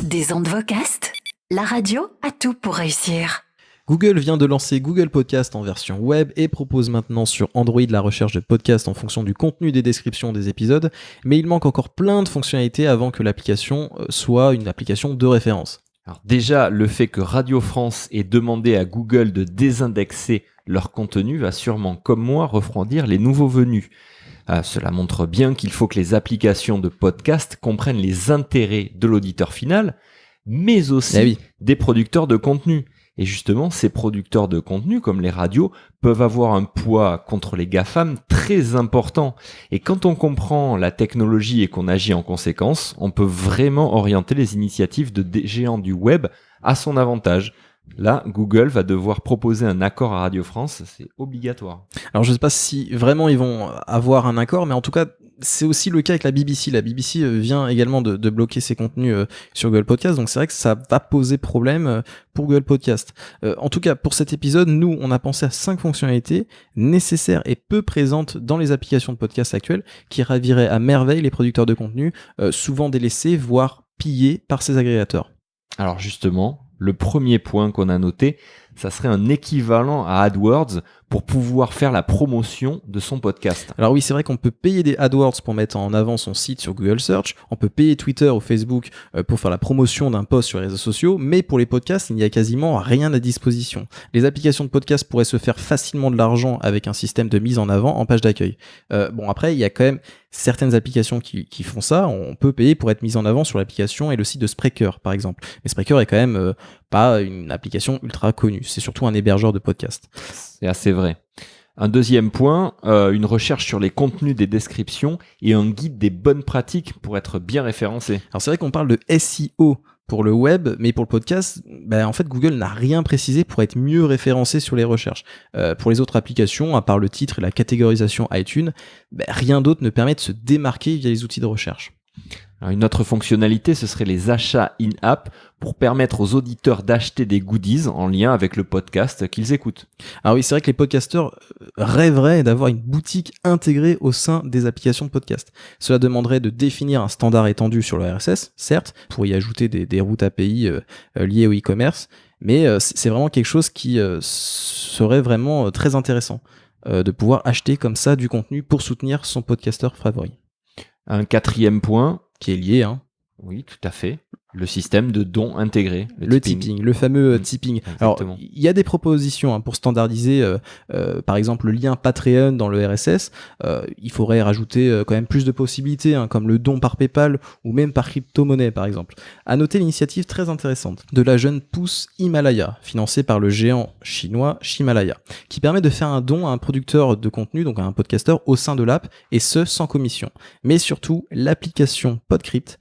Des ondes Vocast, la radio a tout pour réussir. Google vient de lancer Google Podcast en version web et propose maintenant sur Android la recherche de podcasts en fonction du contenu des descriptions des épisodes, mais il manque encore plein de fonctionnalités avant que l'application soit une application de référence. Alors déjà, le fait que Radio France ait demandé à Google de désindexer leur contenu va sûrement, comme moi, refroidir les nouveaux venus. Cela montre bien qu'il faut que les applications de podcast comprennent les intérêts de l'auditeur final, mais aussi des producteurs de contenu. Et justement, ces producteurs de contenu, comme les radios, peuvent avoir un poids contre les GAFAM très important. Et quand on comprend la technologie et qu'on agit en conséquence, on peut vraiment orienter les initiatives des géants du web à son avantage. Là, Google va devoir proposer un accord à Radio France, c'est obligatoire. Alors je ne sais pas si vraiment ils vont avoir un accord, mais en tout cas, c'est aussi le cas avec la BBC. La BBC vient également de bloquer ses contenus sur Google Podcast, donc c'est vrai que ça va poser problème pour Google Podcast. En tout cas, pour cet épisode, nous, on a pensé à 5 fonctionnalités nécessaires et peu présentes dans les applications de podcast actuelles qui raviraient à merveille les producteurs de contenu, souvent délaissés, voire pillés par ces agrégateurs. Alors justement, le premier point qu'on a noté, ça serait un équivalent à AdWords pour pouvoir faire la promotion de son podcast. Alors oui, c'est vrai qu'on peut payer des AdWords pour mettre en avant son site sur Google Search, on peut payer Twitter ou Facebook pour faire la promotion d'un post sur les réseaux sociaux, mais pour les podcasts, il n'y a quasiment rien à disposition. Les applications de podcast pourraient se faire facilement de l'argent avec un système de mise en avant en page d'accueil. Bon, après, il y a quand même certaines applications qui font ça. On peut payer pour être mis en avant sur l'application et le site de Spreaker, par exemple. Mais Spreaker est quand même pas une application ultra connue. C'est surtout un hébergeur de podcast. C'est assez vrai. Un deuxième point, une recherche sur les contenus des descriptions et un guide des bonnes pratiques pour être bien référencé. Alors c'est vrai qu'on parle de SEO pour le web, mais pour le podcast, en fait Google n'a rien précisé pour être mieux référencé sur les recherches. Pour les autres applications, à part le titre et la catégorisation iTunes, rien d'autre ne permet de se démarquer via les outils de recherche. Alors une autre fonctionnalité, ce serait les achats in-app pour permettre aux auditeurs d'acheter des goodies en lien avec le podcast qu'ils écoutent. Alors oui, c'est vrai que les podcasteurs rêveraient d'avoir une boutique intégrée au sein des applications de podcast. Cela demanderait de définir un standard étendu sur le RSS, certes, pour y ajouter des routes API liées au e-commerce, mais c'est vraiment quelque chose qui serait vraiment très intéressant de pouvoir acheter comme ça du contenu pour soutenir son podcasteur favori. Un quatrième point, qui est lié, Oui, tout à fait. Le système de dons intégré. Le tipping, le fameux tipping. Exactement. Alors, il y a des propositions pour standardiser, par exemple, le lien Patreon dans le RSS. Il faudrait rajouter quand même plus de possibilités, comme le don par PayPal ou même par crypto-monnaie, par exemple. À noter l'initiative très intéressante de la jeune pousse Himalaya, financée par le géant chinois Himalaya, qui permet de faire un don à un producteur de contenu, donc à un podcasteur, au sein de l'app, et ce, sans commission. Mais surtout, l'application Podcrypt,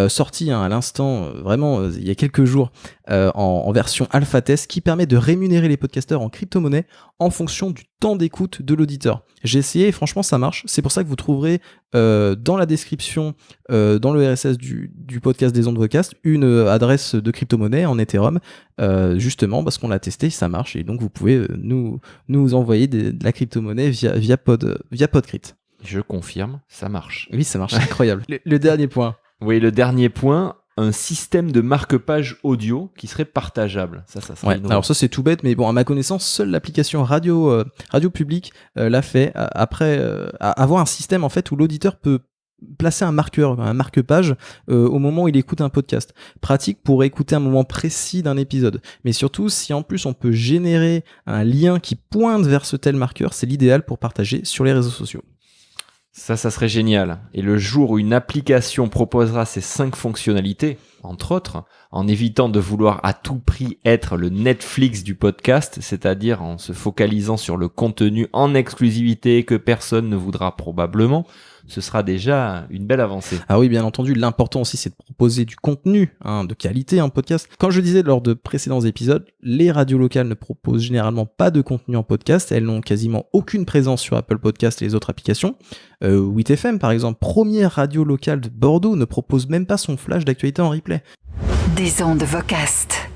sortie à l'instant, vraiment il y a quelques jours, en version alpha test, qui permet de rémunérer les podcasteurs en crypto-monnaie en fonction du temps d'écoute de l'auditeur. J'ai essayé et franchement ça marche. C'est pour ça que vous trouverez dans la description, dans le RSS du podcast des ondes Vocast, une adresse de crypto-monnaie en Ethereum, justement parce qu'on l'a testé, ça marche, et donc vous pouvez nous envoyer de la crypto-monnaie via Podcrypt. Je confirme, ça marche. Oui, ça marche, incroyable. Le dernier point. Oui, le dernier point, un système de marque-page audio qui serait partageable. Ça serait innovant. Alors ça c'est tout bête, mais bon, à ma connaissance, seule l'application Radio Public l'a fait, après avoir un système en fait où l'auditeur peut placer un marqueur, un marque-page au moment où il écoute un podcast. Pratique pour écouter un moment précis d'un épisode. Mais surtout, si en plus on peut générer un lien qui pointe vers ce tel marqueur, c'est l'idéal pour partager sur les réseaux sociaux. Ça serait génial. Et le jour où une application proposera ces 5 fonctionnalités, entre autres, en évitant de vouloir à tout prix être le Netflix du podcast, c'est-à-dire en se focalisant sur le contenu en exclusivité que personne ne voudra probablement, ce sera déjà une belle avancée. Ah oui, bien entendu, l'important aussi c'est de proposer du contenu de qualité en podcast. Comme je disais lors de précédents épisodes, les radios locales ne proposent généralement pas de contenu en podcast, elles n'ont quasiment aucune présence sur Apple Podcast et les autres applications. 8FM par exemple, première radio locale de Bordeaux, ne propose même pas son flash d'actualité en replay. Des ondes Vocast.